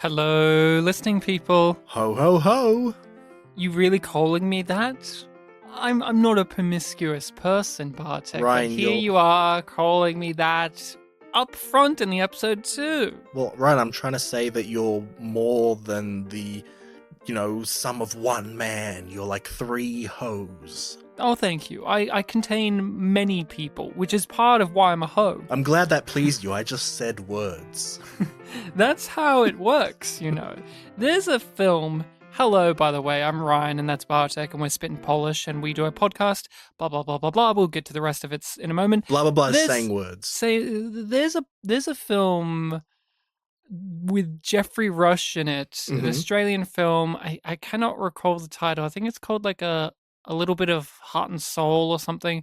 Hello, listening people. Ho, ho, ho. You really calling me that? I'm not a promiscuous person, Bartek, Ryan, but here you are calling me that up front in the episode too. Well, Ryan, I'm trying to say that you're more than the, sum of one man. You're like three hoes. Oh, thank you. I contain many people, which is part of why I'm a hoe. I'm glad that pleased you. I just said words. That's how it works, There's a film. Hello, by the way, I'm Ryan and that's Bartek and we're Spittin' Polish and we do a podcast, blah, blah, blah, blah, blah. We'll get to the rest of it in a moment. Blah, blah, blah is saying words. There's a film with Jeffrey Rush in it, an Australian film. I cannot recall the title. I think it's called like a little bit of Heart and Soul or something.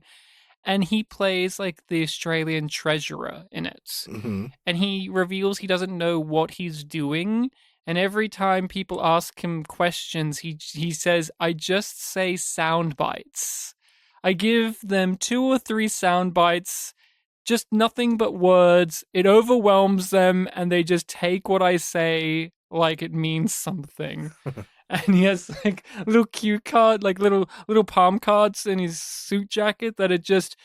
And he plays like the Australian treasurer in it. Mm-hmm. And he reveals he doesn't know what he's doing. And every time people ask him questions, he says, I just say sound bites. I give them 2 or 3 sound bites, just nothing but words. It overwhelms them and they just take what I say like it means something. And he has like little cue card, like little palm cards in his suit jacket that are just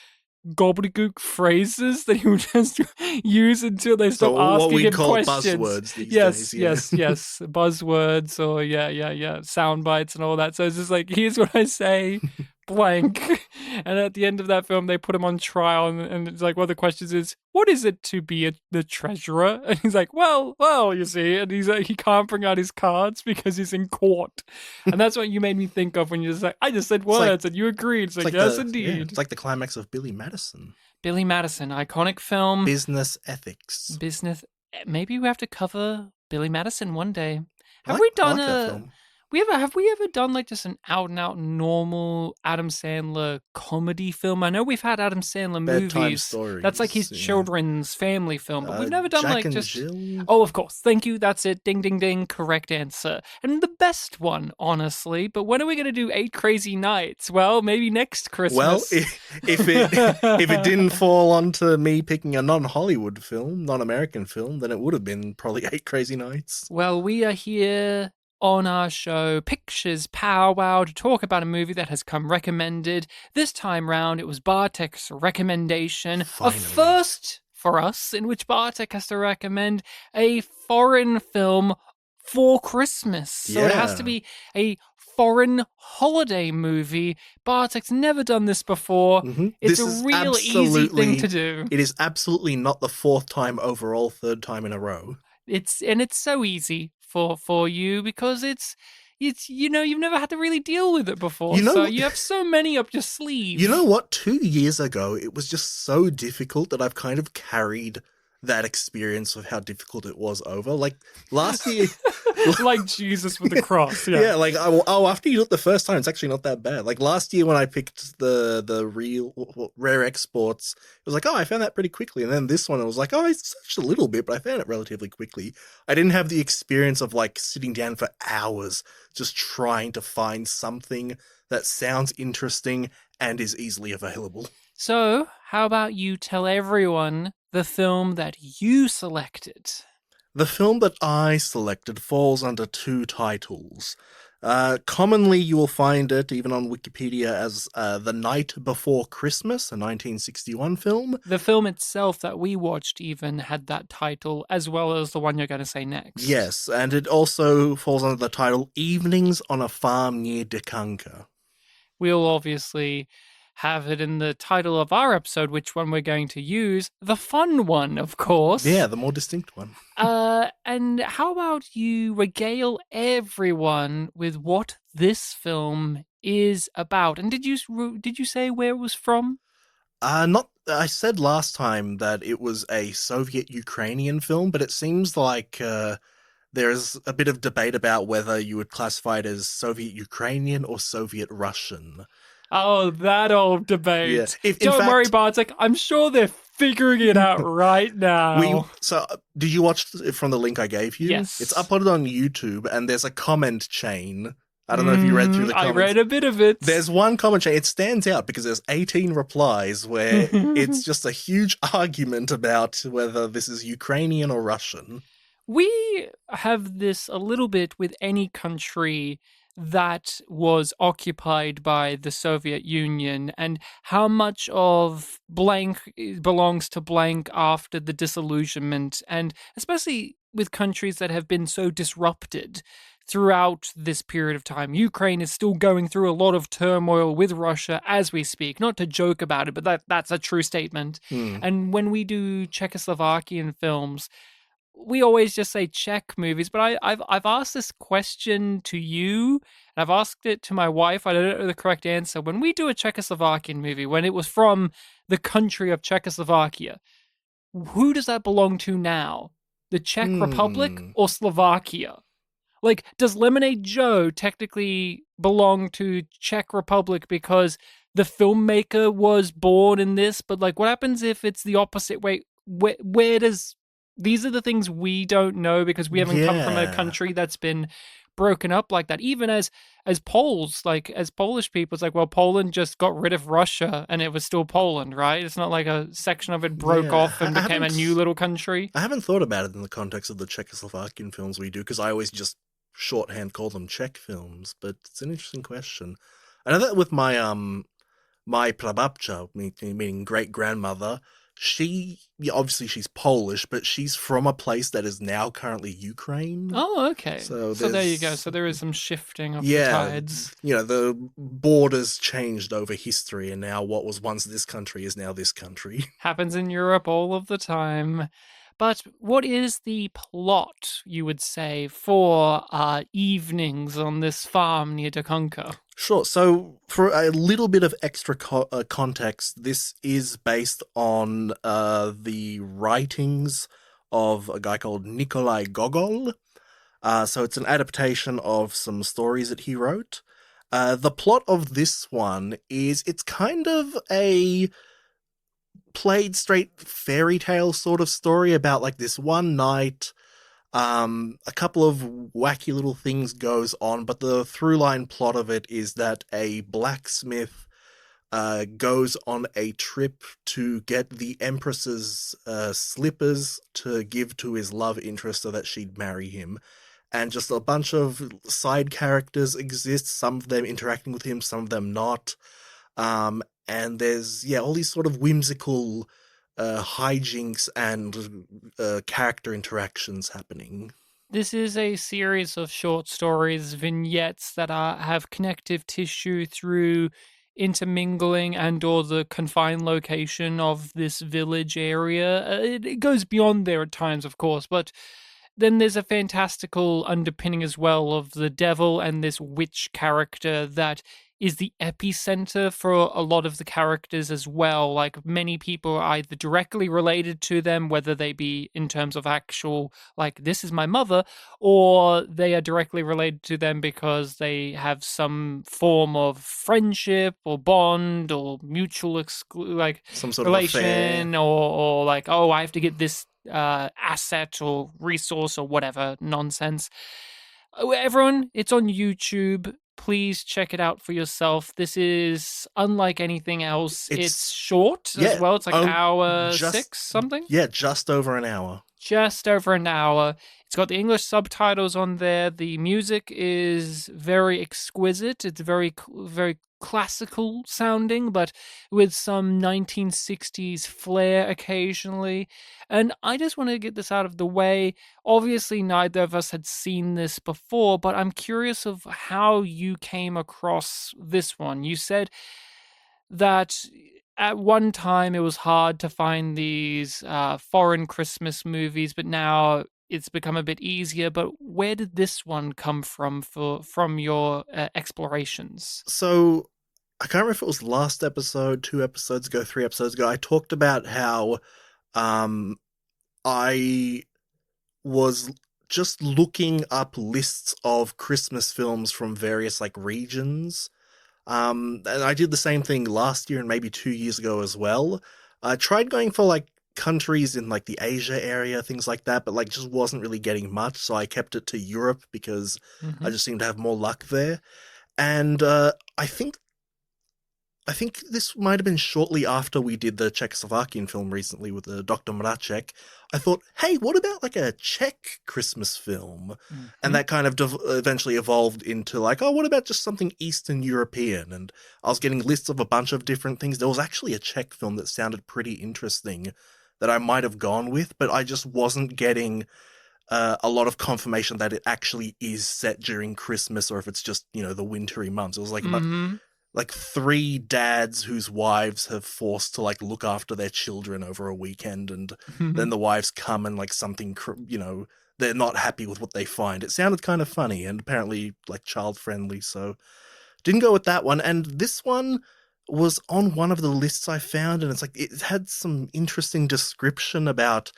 gobbledygook phrases that he would just use until they stop asking him questions. Buzzwords these yes, days, yes, buzzwords or sound bites and all that. So it's just like, here's what I say, blank. And at the end of that film, they put him on trial, and it's like one of the questions is, what is it to be the treasurer? And he's like, well, you see, and he's like, he can't bring out his cards because he's in court. And that's what you made me think of when you just like, I just said words and you agreed. It's like, yes, indeed. Yeah, it's like the climax of Billy Madison. Billy Madison, iconic film. Business ethics. Maybe we have to cover Billy Madison one day. Have we done have we ever done like just an out and out normal Adam Sandler comedy film? I know we've had Adam Sandler Bedtime movies. Stories, that's like his children's family film, but we've never done Jack like and just Jill? Oh, of course. Thank you. That's it. Ding ding ding. Correct answer. And the best one, honestly. But when are we going to do 8 Crazy Nights? Well, maybe next Christmas. Well, if it didn't fall onto me picking a non-Hollywood film, non-American film, then it would have been probably 8 Crazy Nights. Well, we are here on our show, Pictures Powwow, to talk about a movie that has come recommended. This time round, it was Bartek's recommendation. Finally. A first for us, in which Bartek has to recommend a foreign film for Christmas. So it has to be a foreign holiday movie. Bartek's never done this before. Mm-hmm. It's a real easy thing to do. It is absolutely not the 4th time overall, 3rd time in a row. It's so easy for you because it's you've never had to really deal with it before. So you have so many up your sleeve. You know what? 2 years ago, it was just so difficult that I've kind of carried that experience of how difficult it was over. Like last year, like Jesus with the cross. Yeah, yeah. Like after you do it the first time, it's actually not that bad. Like last year when I picked the real rare exports, it was like, oh, I found that pretty quickly. And then this one, it was like, oh, I searched a little bit, but I found it relatively quickly. I didn't have the experience of like sitting down for hours just trying to find something that sounds interesting and is easily available. So, how about you tell everyone the film that you selected? The film that I selected falls under 2 titles. Commonly, you will find it, even on Wikipedia, as The Night Before Christmas, a 1961 film. The film itself that we watched even had that title, as well as the one you're going to say next. Yes, and it also falls under the title Evenings on a Farm Near Dikanka. We'll obviously have it in the title of our episode, which one we're going to use. The fun one, of course. Yeah, the more distinct one. And how about you regale everyone with what this film is about? And did you say where it was from? I said last time that it was a Soviet-Ukrainian film, but it seems like there's a bit of debate about whether you would classify it as Soviet-Ukrainian or Soviet-Russian. Oh, that old debate. Yeah. Don't worry, Bartek. I'm sure they're figuring it out right now. Did you watch it from the link I gave you? Yes. It's uploaded on YouTube, and there's a comment chain. I don't know if you read through the comments. I read a bit of it. There's one comment chain. It stands out because there's 18 replies where it's just a huge argument about whether this is Ukrainian or Russian. We have this a little bit with any country that was occupied by the Soviet Union, and how much of blank belongs to blank after the disillusionment, and especially with countries that have been so disrupted throughout this period of time. Ukraine is still going through a lot of turmoil with Russia as we speak. Not to joke about it, but that's a true statement. Hmm. And when we do Czechoslovakian films, we always just say Czech movies, but I've asked this question to you, and I've asked it to my wife. I don't know the correct answer. When we do a Czechoslovakian movie, when it was from the country of Czechoslovakia, who does that belong to now? The Czech Republic Hmm. or Slovakia? Like, does Lemonade Joe technically belong to Czech Republic because the filmmaker was born in this? But like, what happens if it's the opposite way? Where does these are the things we don't know because we haven't come from a Yeah. country that's been broken up like that. Even as Poles, like as Polish people, it's like, well, Poland just got rid of Russia and it was still Poland, right? It's not like a section of it broke Yeah. off and became a new little country. I haven't thought about it in the context of the Czechoslovakian films we do, because I always just shorthand call them Czech films. But it's an interesting question. I know that with my prababcha, meaning great grandmother, she, yeah, obviously she's Polish, but she's from a place that is now currently Ukraine. Oh, okay. So So there you go. there's, So there is some shifting of the yeah, tides. the borders changed over history, and now what was once this country is now this country. Happens in Europe all of the time. But what is the plot, you would say, for evenings on this farm near Dikanka? Sure. So, for a little bit of extra context, this is based on the writings of a guy called Nikolai Gogol. So, it's an adaptation of some stories that he wrote. The plot of this one is it's kind of a played straight fairy tale sort of story about like this one night. A couple of wacky little things goes on, but the through line plot of it is that a blacksmith goes on a trip to get the Empress's slippers to give to his love interest so that she'd marry him. And just a bunch of side characters exist, some of them interacting with him, some of them not. And there's, yeah, all these sort of whimsical hijinks and character interactions happening. This is a series of short stories, vignettes that have connective tissue through intermingling and or the confined location of this village area. It goes beyond there at times, of course, but then there's a fantastical underpinning as well of the devil and this witch character that is the epicenter for a lot of the characters as well. Like many people are either directly related to them, whether they be in terms of actual, like, this is my mother, or they are directly related to them because they have some form of friendship or bond or mutual like Some sort of affair. relation, or like, oh, I have to get this asset or resource or whatever nonsense. Everyone, it's on YouTube. Please check it out for yourself. This is unlike anything else. It's It's, short as yeah, well. It's like an hour just, six something, yeah, just over an hour. just over an hour. It's got the English subtitles on there. The music is very exquisite. It's very classical sounding, but with some 1960s flair occasionally. And I just want to get this out of the way. Obviously, neither of us had seen this before, but I'm curious of how you came across this one. You said that at one time it was hard to find these foreign Christmas movies, but now it's become a bit easier. But where did this one come from your explorations? So, I can't remember if it was last episode, 2 episodes ago, 3 episodes ago. I talked about how um, I was just looking up lists of Christmas films from various like regions. And I did the same thing last year and maybe 2 years ago as well. I tried going for like countries in like the Asia area, things like that, but like just wasn't really getting much. So I kept it to Europe because I Hmm. just seemed to have more luck there. And I think I think this might have been shortly after we did the Czechoslovakian film recently with the Dr. Mracek. I thought, hey, what about like a Czech Christmas film? And Hmm. that kind of eventually evolved into like, oh, what about just something Eastern European? And I was getting lists of a bunch of different things. There was actually a Czech film that sounded pretty interesting that I might have gone with, but I just wasn't getting a lot of confirmation that it actually is set during Christmas or if it's just, the wintry months. It was like about Hmm. like three dads whose wives have forced to like look after their children over a weekend, and then the wives come and like something, they're not happy with what they find. It sounded kind of funny and apparently like child friendly, so didn't go with that one. And this one was on one of the lists I found, and it's like it had some interesting description about,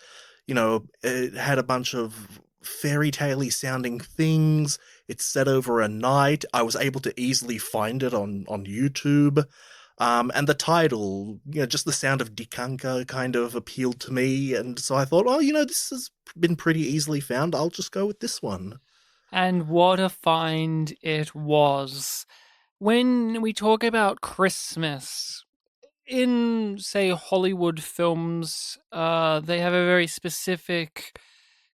it had a bunch of fairy tale sounding things. It's set over a night. I was able to easily find it on YouTube. And the title, just the sound of Dikanka kind of appealed to me. And so I thought, oh, this has been pretty easily found. I'll just go with this one. And what a find it was. When we talk about Christmas, in, say, Hollywood films, they have a very specific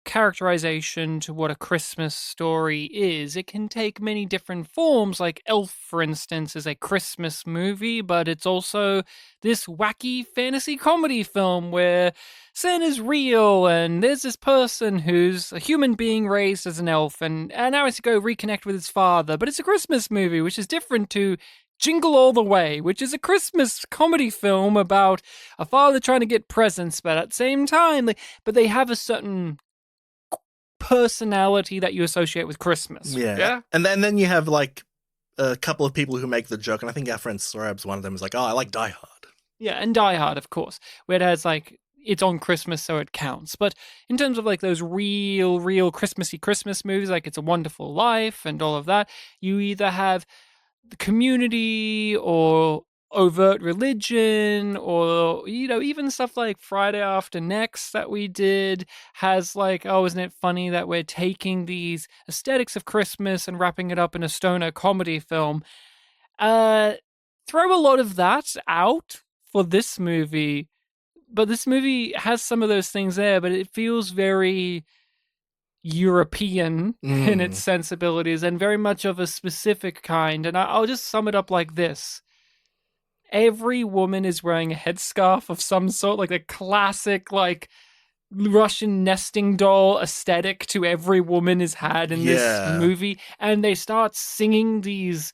characterization to what a Christmas story is. It can take many different forms, like Elf, for instance, is a Christmas movie, but it's also this wacky fantasy comedy film where Santa's real and there's this person who's a human being raised as an elf and now has to go reconnect with his father. But it's a Christmas movie, which is different to Jingle All the Way, which is a Christmas comedy film about a father trying to get presents, but at the same time, but they have a certain personality that you associate with Christmas. Yeah. Yeah? And then you have like a couple of people who make the joke, and I think our friend Sorab's one of them is like, oh, I like Die Hard. Yeah, and Die Hard, of course, where it has like it's on Christmas, so it counts. But in terms of like those real Christmassy Christmas movies, like It's a Wonderful Life and all of that, you either have the community or overt religion or even stuff like Friday After Next that we did has like, oh, isn't it funny that we're taking these aesthetics of Christmas and wrapping it up in a stoner comedy film. uh Throw a lot of that out for this movie, but this movie has some of those things there, but it feels very European in its Mm. sensibilities and very much of a specific kind. And I'll just sum it up like this: every woman is wearing a headscarf of some sort, like the classic, like Russian nesting doll aesthetic to every woman is had in this Yeah. movie. And they start singing these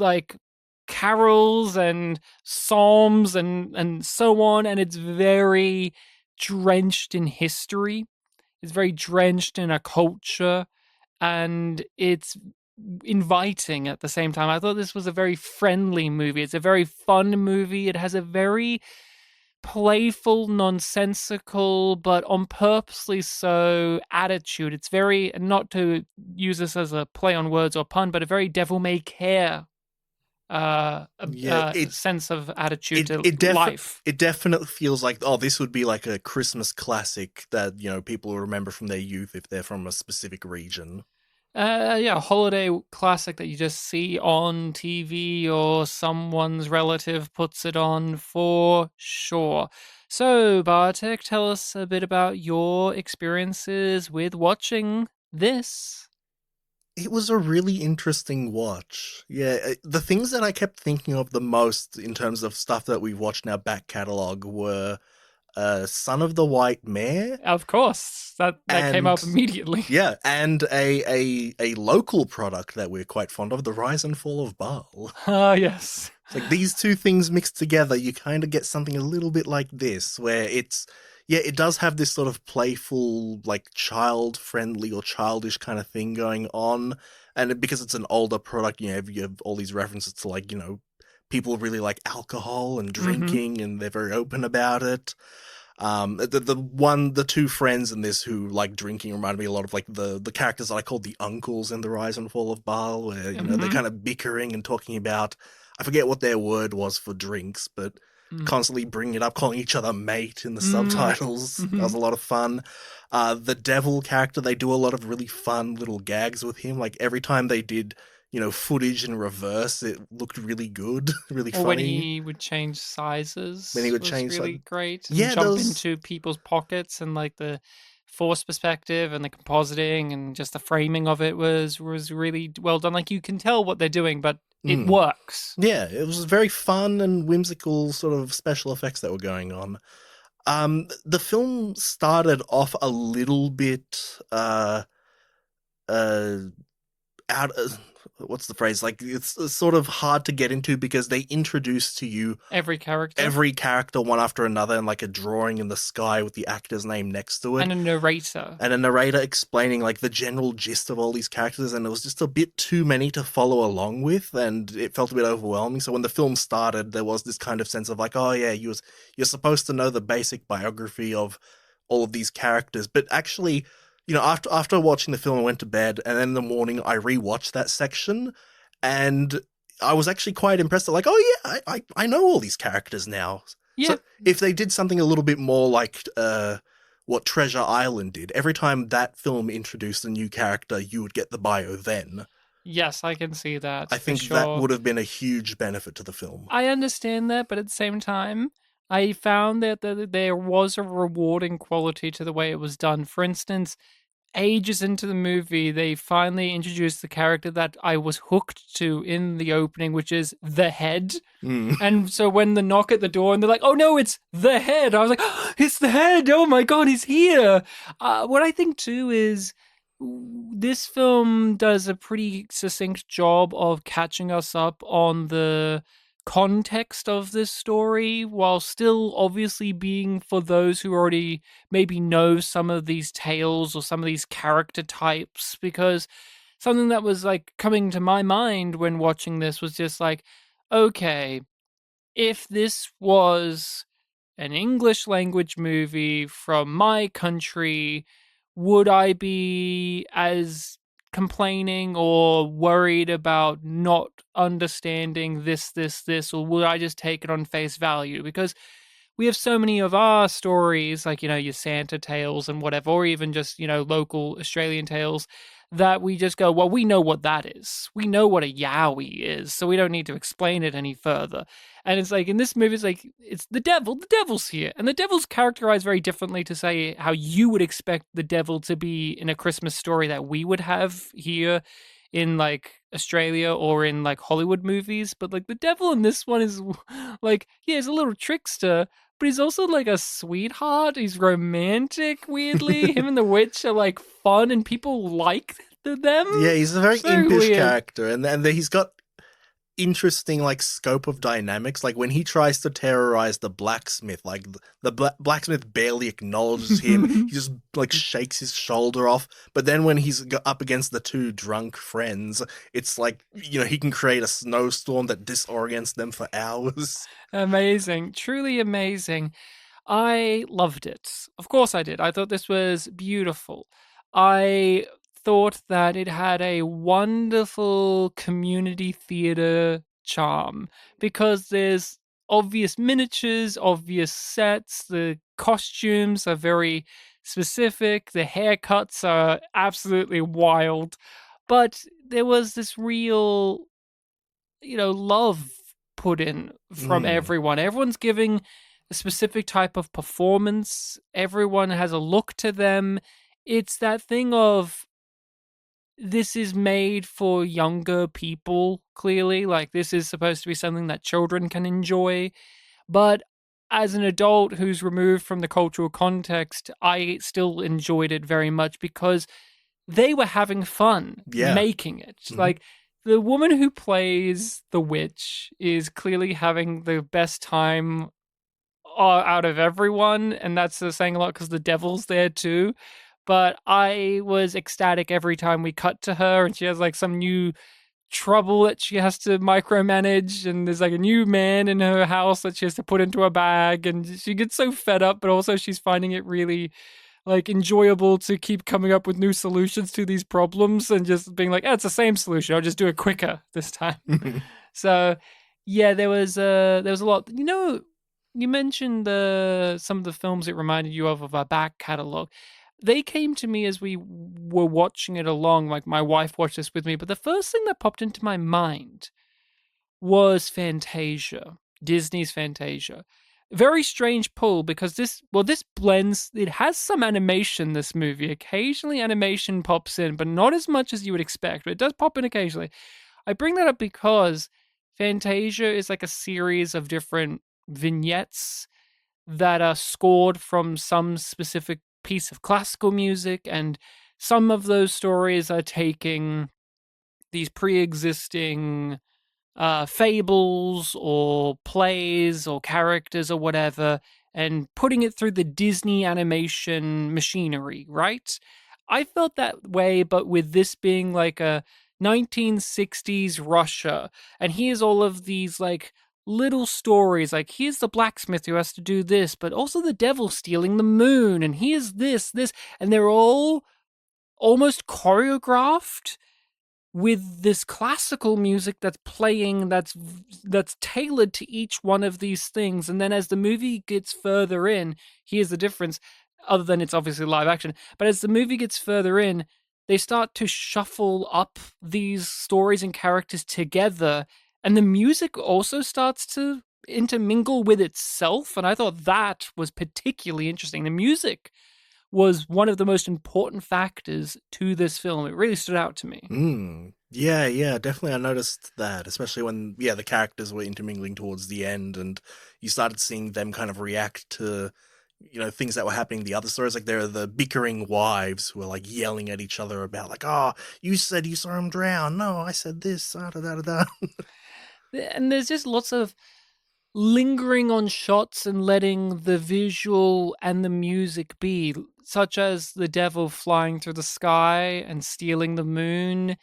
like carols and psalms and so on. And it's very drenched in history. It's very drenched in a culture, and it's inviting at the same time. I thought this was a very friendly movie. It's a very fun movie. It has a very playful, nonsensical, but on purposely so attitude. It's very, not to use this as a play on words or pun, but a very devil may care Yeah, sense of attitude it to it def life. it definitely feels like, oh, this would be like a Christmas classic that people will remember from their youth if they're from a specific region. Yeah, a holiday classic that you just see on TV or someone's relative puts it on for sure. So, Bartek, tell us a bit about your experiences with watching this. It was a really interesting watch. Yeah, the things that I kept thinking of the most in terms of stuff that we've watched in our back catalog were Son of the White Mare Of course, that came and up immediately. yeah, and a local product that we're quite fond of, The Rise and Fall of Baal. Ah, yes. It's like these two things mixed together, you kind of get something a little bit like this, where it does have this sort of playful, like child friendly or childish kind of thing going on. And because it's an older product, you have all these references to like, people really like alcohol and Mm-hmm. drinking and they're very open about it. The two friends in this who like drinking remind me a lot of like the characters that I called the uncles in The Rise and Fall of Baal, where they're Mm-hmm. kind of bickering and talking about, I forget what their word was for drinks, but constantly bringing it up, calling each other mate in the subtitles. That Mm-hmm. was a lot of fun. The devil character, they do a lot of really fun little gags with him. Like every time they did, footage in reverse. It looked really good, really Or when funny. he would change When he sizes would was change, like, really great and yeah, there jump was. into people's pockets, and like the force perspective and the compositing and just the framing of it was really well done. Like you can tell what they're doing, but it Mm, works. yeah, it was very fun and whimsical sort of special effects that were going on. The film started off a little bit uh out what's the phrase, like it's sort of hard to get into because they introduce to you Every character every character one after another and like a drawing in the sky with the actor's name next to it, and a narrator. and a narrator explaining like the general gist of all these characters, and it was just a bit too many to follow along with, and it felt a bit overwhelming. So when the film started, there was this kind of sense of like, oh yeah, you're supposed to know the basic biography of all of these characters, but actually, after watching the film, I went to bed, and then in the morning I rewatched that section, and I was actually quite impressed. Like, oh yeah, I know all these characters now. Yeah, So if they did something a little bit more like what Treasure Island did, every time that film introduced a new character, you would get the bio then. yes, I can see that I for think that sure. would have been a huge benefit to the film. I understand that, but at the same time, I found that there was a rewarding quality to the way it was done. For instance, ages into the movie, they finally introduced the character that I was hooked to in the opening, which is the head. Mm. And so when the knock at the door and they're like, "Oh no, it's the head," I was like, oh, "It's the head! Oh my god, he's here!" What I think too is this film does a pretty succinct job of catching us up on the context of this story while still obviously being for those who already maybe know some of these tales or some of these character types, because something that was like coming to my mind when watching this was just like, okay, if this was an English language movie from my country, would I be as complaining or worried about not understanding this, or would I just take it on face value? Because we have so many of our stories, like, your Santa tales and whatever, or even just, local Australian tales, that we just go, well, we know what that is. We know what a Yowie is, so we don't need to explain it any further. And it's like, in this movie, it's like, it's the devil, the devil's here. And the devil's characterized very differently to say how you would expect the devil to be in a Christmas story that we would have here in like Australia or in like Hollywood movies. But like the devil in this one is like, yeah, he's a little trickster, but he's also like a sweetheart. He's romantic, weirdly. Him and the witch are like fun, and people like Yeah, them. he's a very So impish weird. character, and he's got interesting like scope of dynamics. Like when he tries to terrorize the blacksmith, like the blacksmith barely acknowledges him. He just like shakes his shoulder off. But then when he's up against the two drunk friends, it's like, he can create a snowstorm that disorients them for hours. Amazing. Truly amazing. I loved it. Of course I did. I thought this was beautiful. I thought that it had a wonderful community theater charm because there's obvious miniatures, obvious sets, the costumes are very specific, the haircuts are absolutely wild, but there was this real, love put in from Mm, everyone. Everyone's giving a specific type of performance. Everyone has a look to them. It's that thing of this is made for younger people, clearly. Like, this is supposed to be something that children can enjoy. But as an adult who's removed from the cultural context, I still enjoyed it very much because they were having fun yeah. making it. Hmm. Like, the woman who plays the witch is clearly having the best time out of everyone, and that's saying a lot because the devil's there too. But I was ecstatic every time we cut to her, and she has like some new trouble that she has to micromanage, and there's like a new man in her house that she has to put into a bag, and she gets so fed up, but also she's finding it really like enjoyable to keep coming up with new solutions to these problems and just being like, it's the same solution. I'll just do it quicker this time. So yeah, there was a lot. You mentioned some of the films it reminded you of our back catalog. they came to me as we were watching it along. Like my wife watched this with me, but the first thing that popped into my mind was Fantasia, Disney's Fantasia. Very strange pull because this blends, it has some animation, this movie. Occasionally animation pops in, but not as much as you would expect, but it does pop in occasionally. I bring that up because Fantasia is like a series of different vignettes that are scored from some specific piece of classical music, and some of those stories are taking these pre-existing fables or plays or characters or whatever and putting it through the Disney animation machinery, right? I felt that way, but with this being like a 1960s Russia, and here's all of these like little stories, like here's the blacksmith who has to do this, but also the devil stealing the moon, and here's this, and they're all almost choreographed with this classical music that's playing, that's tailored to each one of these things. And then as the movie gets further in, here's the difference, other than it's obviously live action, but as the movie gets further in, they start to shuffle up these stories and characters together, and the music also starts to intermingle with itself. And I thought that was particularly interesting. The music was one of the most important factors to this film. It really stood out to me. Yeah, yeah, definitely. I noticed that, especially when, yeah, the characters were intermingling towards the end, and you started seeing them kind of react to, things that were happening in the other stories. Like, there are the bickering wives who are like yelling at each other about, like, oh, you said you saw him drown. No, I said this. Da, da, da, da. And there's just lots of lingering on shots and letting the visual and the music be, such as the devil flying through the sky and stealing the moon.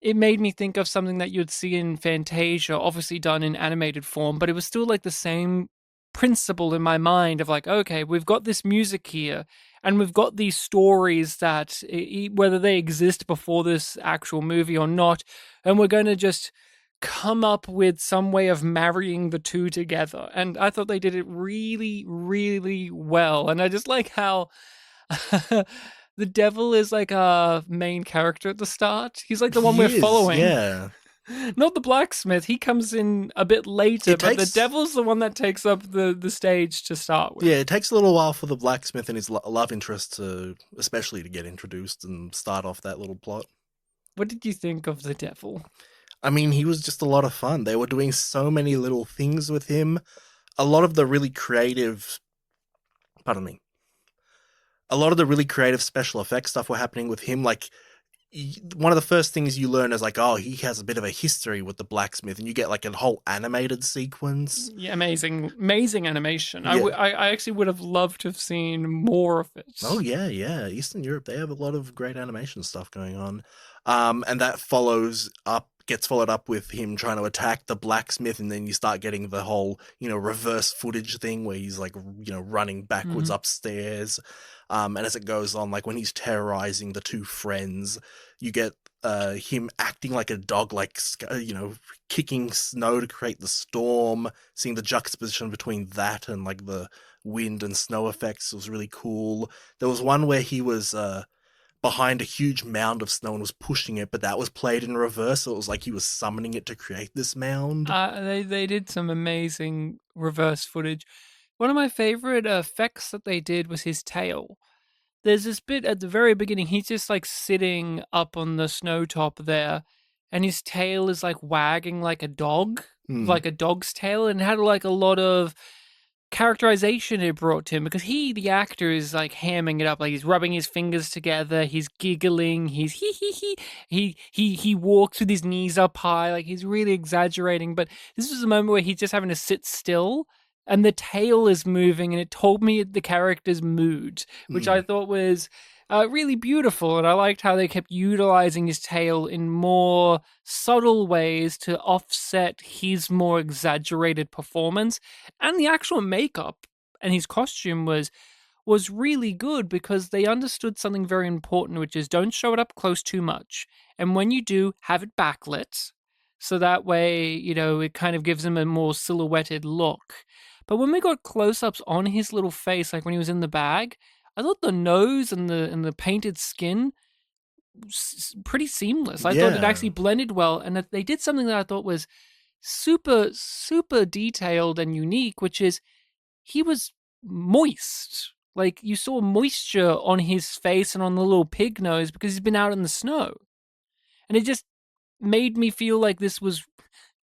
It made me think of something that you'd see in Fantasia, obviously done in animated form, but it was still like the same principle in my mind of like, okay, we've got this music here, and we've got these stories that, whether they exist before this actual movie or not, and we're going to just come up with some way of marrying the two together. And I thought they did it really, really well. And I just like how the devil is like a main character at the start. He's like the one we're He is, following. yeah. Not the blacksmith. He comes in a bit later, It but the takes, devil's the one that takes up the stage to start with. yeah, it takes a little while for the blacksmith and his love interest to, especially to get introduced and start off that little plot. What did you think of the devil? I mean, he was just a lot of fun. They were doing so many little things with him. A lot of the really creative, pardon me, a lot of the really creative special effects stuff were happening with him. Like, one of the first things you learn is like, oh, he has a bit of a history with the blacksmith, and you get like a whole animated sequence. Yeah, amazing animation. Yeah. I actually would have loved to have seen more of it. Oh yeah, yeah. Eastern Europe, they have a lot of great animation stuff going on. And that gets followed up with him trying to attack the blacksmith, and then you start getting the whole, reverse footage thing where he's like, running backwards upstairs. And as it goes on, like when he's terrorizing the two friends, you get him acting like a dog, like, kicking snow to create the storm, seeing the juxtaposition between that and like the wind and snow effects was really cool. There was one where he was behind a huge mound of snow and was pushing it, but that was played in reverse, so it was like he was summoning it to create this mound. They did some amazing reverse footage. One of my favorite effects that they did was his tail. There's this bit at the very beginning, he's just like sitting up on the snow top there, and his tail is like wagging like a dog, like a dog's tail, and it had like a lot of characterization it brought to him, because the actor, is like hamming it up, like he's rubbing his fingers together, he's giggling, he's he walks with his knees up high, like he's really exaggerating. But this was a moment where he's just having to sit still, and the tail is moving, and it told me the character's mood, which I thought was really beautiful. And I liked how they kept utilizing his tail in more subtle ways to offset his more exaggerated performance. And the actual makeup and his costume was really good, because they understood something very important, which is don't show it up close too much. And when you do, have it backlit, so that way, it kind of gives him a more silhouetted look. But when we got close-ups on his little face, like when he was in the bag, I thought the nose and the painted skin pretty seamless. I thought it Yeah. actually blended well, and that they did something that I thought was super detailed and unique, which is he was moist. Like you saw moisture on his face and on the little pig nose because he's been out in the snow. And it just made me feel like this was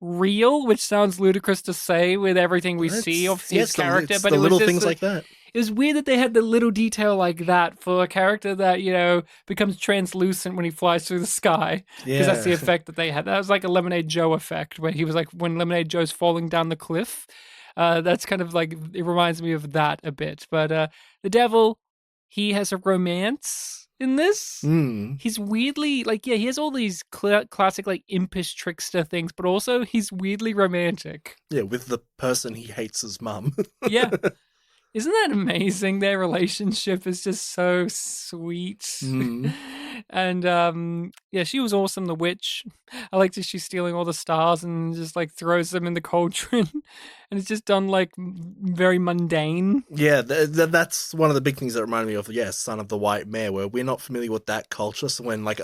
real, which sounds ludicrous to say with everything we see of It's his yes, character, it's but the it was little just things like that. it was weird that they had the little detail like that for a character that, becomes translucent when he flies through the sky. Because that's Yeah. the effect that they had. That was like a Lemonade Joe effect where he was like, when Lemonade Joe's falling down the cliff. That's kind of like, it reminds me of that a bit. But the devil, he has a romance in this. Mm. He's weirdly, like, yeah, he has all these classic, like, impish trickster things, but also he's weirdly romantic. Yeah, with the person he hates his mum. Yeah. Isn't that amazing? Their relationship is just so sweet. Mm. And yeah, she was awesome, the witch. I liked that she's stealing all the stars and just like throws them in the cauldron. And it's just done like very mundane. Yeah, that's one of the big things that remind me of, Son of the White Mare, where we're not familiar with that culture. So when like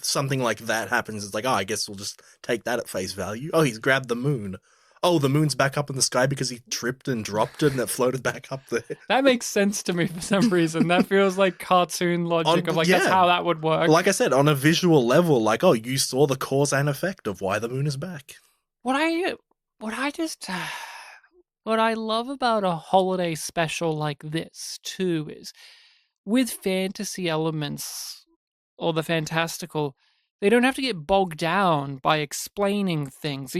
something like that happens, it's like, oh, I guess we'll just take that at face value. Oh, he's grabbed the moon. Oh, the moon's back up in the sky because he tripped and dropped it and it floated back up there. That makes sense to me for some reason. That feels like cartoon logic of like, that's how that would work. Like I said, on a visual level, like, oh, you saw the cause and effect of why the moon is back. What I what I just what I love about a holiday special like this too is with fantasy elements or the fantastical, they don't have to get bogged down by explaining things.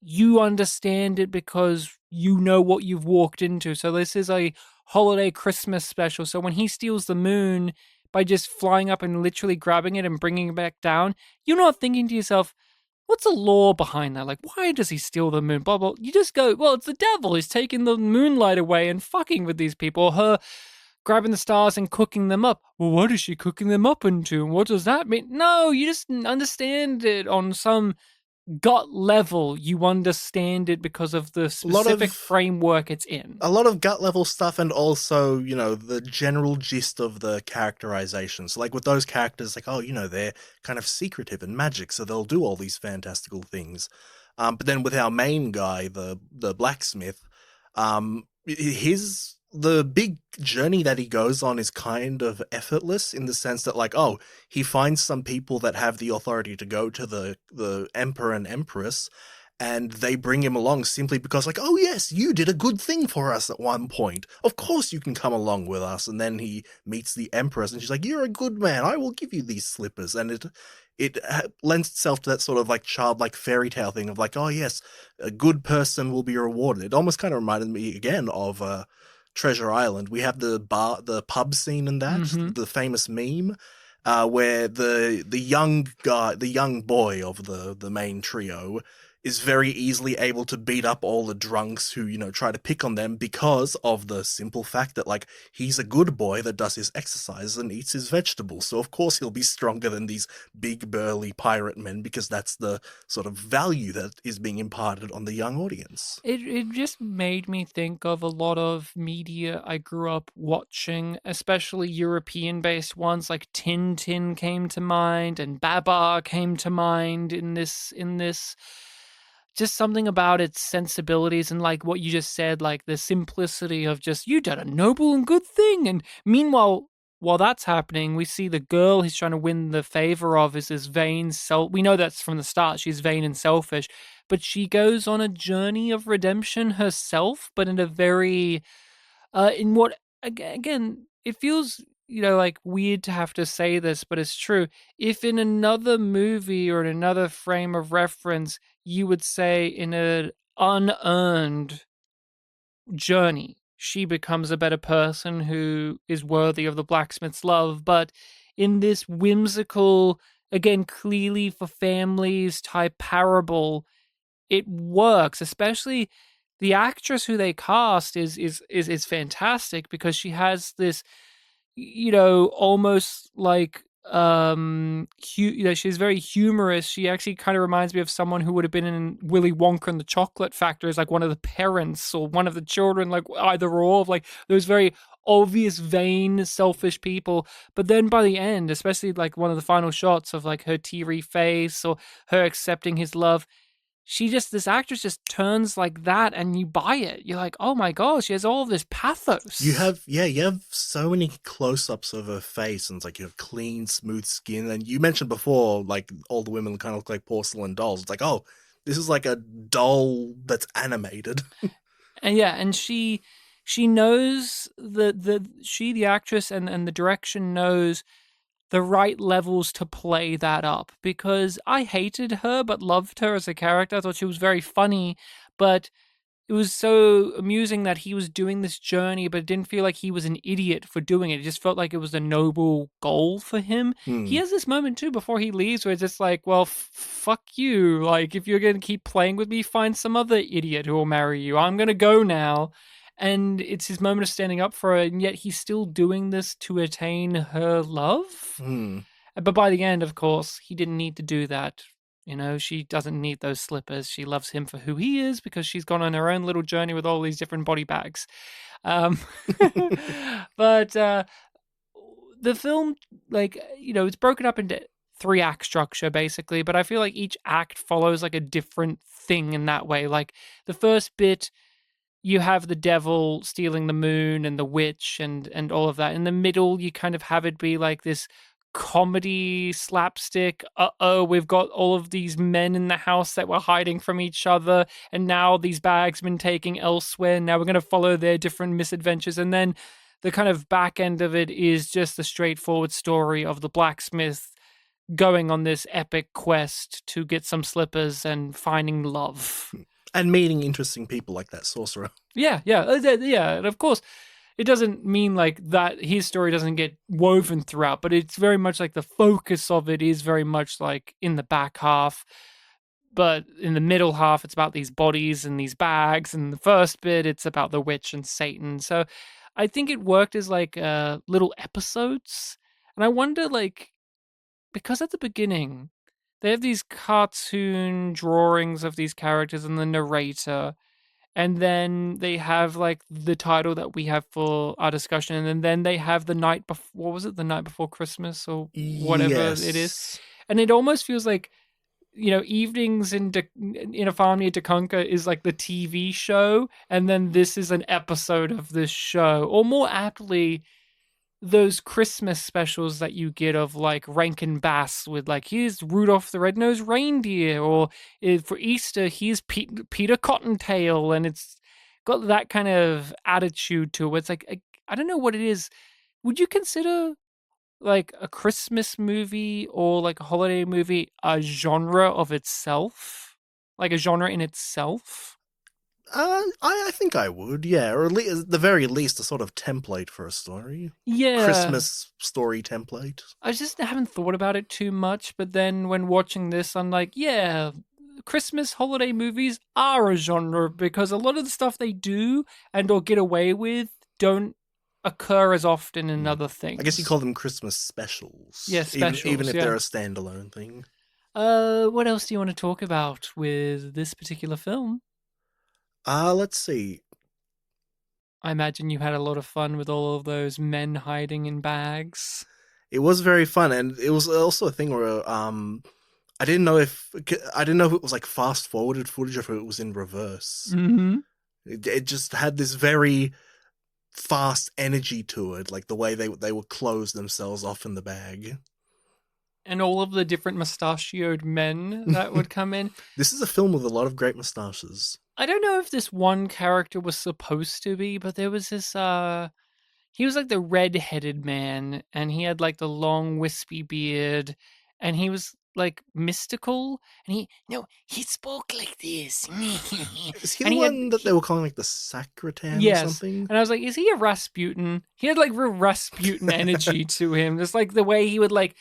You understand it because you know what you've walked into. So this is a holiday Christmas special. So when he steals the moon by just flying up and literally grabbing it and bringing it back down, you're not thinking to yourself, what's the lore behind that? Like, why does he steal the moon? Blah, blah. You just go, well, it's the devil. He's taking the moonlight away and fucking with these people. Her grabbing the stars and cooking them up. Well, what is she cooking them up into? And what does that mean? No, you just understand it on some gut level. You understand it because of the specific framework it's in. A lot of gut level stuff, and also, the general gist of the characterization. So, like with those characters, like, oh, they're kind of secretive and magic, so they'll do all these fantastical things. But then with our main guy, the blacksmith, the big journey that he goes on is kind of effortless in the sense that, like, oh, he finds some people that have the authority to go to the emperor and empress, and they bring him along simply because, like, oh yes, you did a good thing for us at one point. Of course you can come along with us. And then he meets the empress, and she's like, you're a good man. I will give you these slippers. And it lends itself to that sort of like childlike fairy tale thing of like, oh yes, a good person will be rewarded. It almost kind of reminded me again of Treasure Island. We have the pub scene in that, the famous meme, where the young guy, the young boy of the main trio, is very easily able to beat up all the drunks who, try to pick on them because of the simple fact that, like, he's a good boy that does his exercise and eats his vegetables. So, of course, he'll be stronger than these big, burly pirate men because that's the sort of value that is being imparted on the young audience. It just made me think of a lot of media I grew up watching, especially European-based ones, like Tintin came to mind and Babar came to mind in this just something about its sensibilities and like what you just said, like the simplicity of just, you did a noble and good thing. And meanwhile, while that's happening, we see the girl he's trying to win the favor of is this vain we know that's from the start. She's vain and selfish, but she goes on a journey of redemption herself, but in a very, in what, again, it feels, like weird to have to say this, but it's true. If in another movie or in another frame of reference, you would say in an unearned journey, she becomes a better person who is worthy of the blacksmith's love. But in this whimsical, again, clearly for families type parable, it works, especially the actress who they cast is fantastic because she has this, almost like she's very humorous. She actually kind of reminds me of someone who would have been in Willy Wonka and the Chocolate Factory as like one of the parents or one of the children, like either or, of like those very obvious, vain, selfish people. But then by the end, especially like one of the final shots of like her teary face or her accepting his love, this actress just turns like that and you buy it. You're like, oh my gosh, she has all of this pathos. You have so many close-ups of her face, and it's like you have clean, smooth skin. And you mentioned before, like all the women kind of look like porcelain dolls. It's like, oh, this is like a doll that's animated. And yeah, and she knows the actress and the direction knows the right levels to play that up, because I hated her but loved her as a character. I thought she was very funny, but it was so amusing that he was doing this journey, but it didn't feel like he was an idiot for doing it. It just felt like it was a noble goal for him. He Hmm. has this moment too before he leaves where it's just like, well, fuck you. Like, if you're going to keep playing with me, find some other idiot who will marry you. I'm going to go now. And it's his moment of standing up for her, and yet he's still doing this to attain her love. Hmm. But by the end, of course, he didn't need to do that. You know, she doesn't need those slippers. She loves him for who he is because she's gone on her own little journey with all these different body bags. Um, but the film, like, it's broken up into three-act structure basically, but I feel like each act follows like a different thing in that way. Like the first bit, you have the devil stealing the moon and the witch and all of that. In the middle, you kind of have it be like this comedy slapstick. We've got all of these men in the house that were hiding from each other, and now these bags have been taken elsewhere. Now we're going to follow their different misadventures. And then the kind of back end of it is just the straightforward story of the blacksmith going on this epic quest to get some slippers and finding love. And meeting interesting people like that sorcerer. Yeah, yeah. And of course, it doesn't mean like that his story doesn't get woven throughout, but it's very much like the focus of it is very much like in the back half. But in the middle half, it's about these bodies and these bags. And the first bit, it's about the witch and Satan. So I think it worked as like little episodes. And I wonder, like, because at the beginning, they have these cartoon drawings of these characters and the narrator, and then they have like the title that we have for our discussion, and then they have the night before, what was it, the night before Christmas or whatever it is. Yes. And it almost feels like, evenings in a farm near Dikanka is like the TV show, and then this is an episode of this show, or more aptly, those Christmas specials that you get of like Rankin Bass with like, here's Rudolph the Red-Nosed Reindeer, or for Easter, here's Peter Cottontail, and it's got that kind of attitude to it. It's like, I don't know what it is. Would you consider like a Christmas movie or like a holiday movie a genre of itself? Like a genre in itself? I think I would, yeah, or at the very least, a sort of template for a story. Yeah. Christmas story template. I just haven't thought about it too much, but then when watching this, I'm like, yeah, Christmas holiday movies are a genre, because a lot of the stuff they do and or get away with don't occur as often in other things. I guess you call them Christmas specials. Yeah, specials, even if yeah. they're a standalone thing. What else do you want to talk about with this particular film? Let's see. I imagine you had a lot of fun with all of those men hiding in bags. It was very fun, and it was also a thing where I didn't know if it was like fast forwarded footage or if it was in reverse. Mm-hmm. It just had this very fast energy to it, like the way they would close themselves off in the bag. And all of the different mustachioed men that would come in. This is a film with a lot of great mustaches. I don't know if this one character was supposed to be, but there was this he was like the red-headed man, and he had like the long wispy beard, and he was like mystical, and he spoke like this. Is he And the he had- one that they were calling like the Sacratan or Yes. something? And I was like, is he a Rasputin? He had like real Rasputin energy to him. Just like the way he would like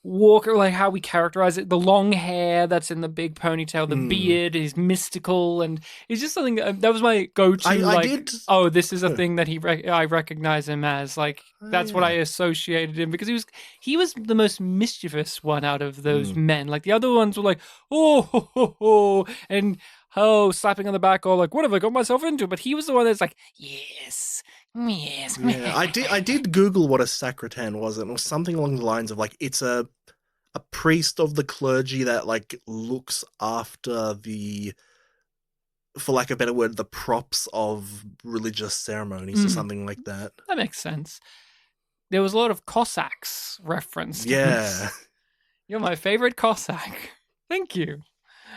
Walker, like how we characterize it, the long hair that's in the big ponytail, the Hmm. beard is mystical, and it's just something that was my go-to. I Like, did. oh, this is a thing that I recognize him as. Like, Oh, that's what I yeah. associated him because he was the most mischievous one out of those Hmm. men. Like the other ones were like, oh, ho, ho, ho, and oh, slapping on the back, or like, what have I got myself into? But he was the one that's like, yes, yes, Yeah, I did Google what a sacratan was, and it was something along the lines of like it's a priest of the clergy that like looks after the, for lack of a better word, the props of religious ceremonies or Mm, something like that. that makes sense. There was a lot of Cossacks referenced in Yeah, this. You're my favorite Cossack. Thank you.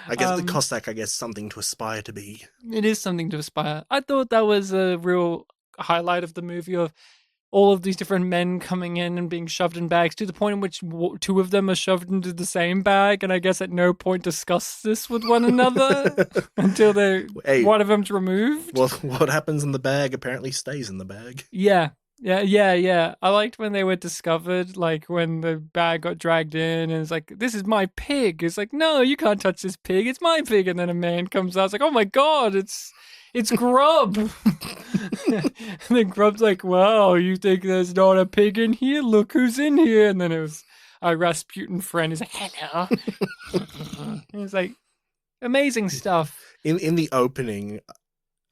I guess the Um, Cossack, I guess, something to aspire to be. it is something to aspire. I thought that was a real highlight of the movie of all of these different men coming in and being shoved in bags to the point in which two of them are shoved into the same bag, and I guess at no point discuss this with one another until they Hey, one of them's removed. what happens in the bag apparently stays in the bag. Yeah. Yeah, yeah, yeah. I liked when they were discovered, like when the bag got dragged in and it's like, this is my pig. It's like, no, you can't touch this pig. It's my pig. And then a man comes out, it's like, oh my god, it's Grub. And then Grub's like, wow, you think there's not a pig in here? Look who's in here. And then it was our Rasputin friend. He's like, hello. It was like amazing stuff. In the opening,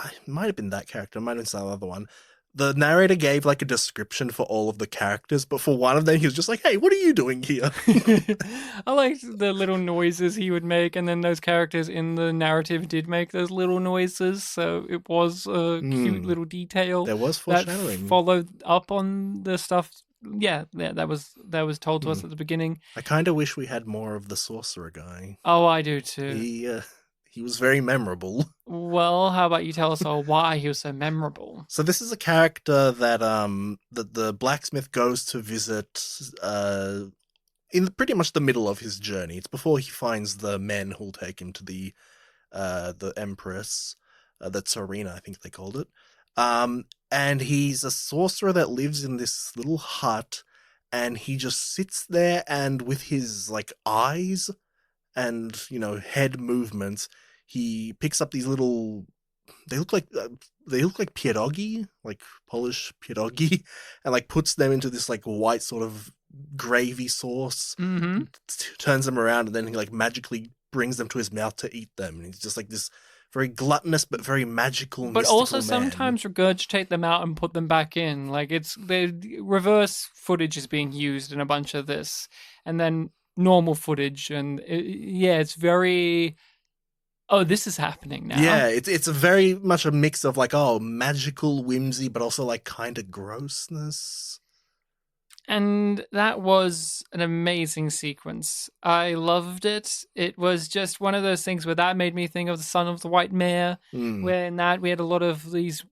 it might have been that character, it might have been some other one. The narrator gave like a description for all of the characters, but for one of them, he was just like, "Hey, what are you doing here?" I liked the little noises he would make, and then those characters in the narrative did make those little noises, so it was a cute Hmm. little detail There was that foreshadowing. followed up on the stuff. Yeah, yeah, that was told to Hmm. us at the beginning. I kind of wish we had more of the sorcerer guy. Oh, I do too. He was very memorable. Well, how about you tell us all why he was so memorable? So this is a character that the blacksmith goes to visit in pretty much the middle of his journey. It's before he finds the men who'll take him to the Empress, the Tsarina, I think they called it. And he's a sorcerer that lives in this little hut, and he just sits there, and with his like eyes and head movements, he picks up these little. They look like pierogi, like Polish pierogi, and like puts them into this like white sort of gravy sauce, Mm-hmm. turns them around, and then he like magically brings them to his mouth to eat them. And he's just like this very gluttonous but very magical, But also mystical man. sometimes regurgitate them out and put them back in. Like it's the reverse footage is being used in a bunch of this, and then normal footage, and yeah, it's very. Oh, this is happening Yeah, now. it's a very much a mix of like, oh, magical whimsy, but also like kind of grossness. And that was an amazing sequence. I loved it. It was just one of those things where that made me think of the Son of the White Mare, Mm. where in that we had a lot of these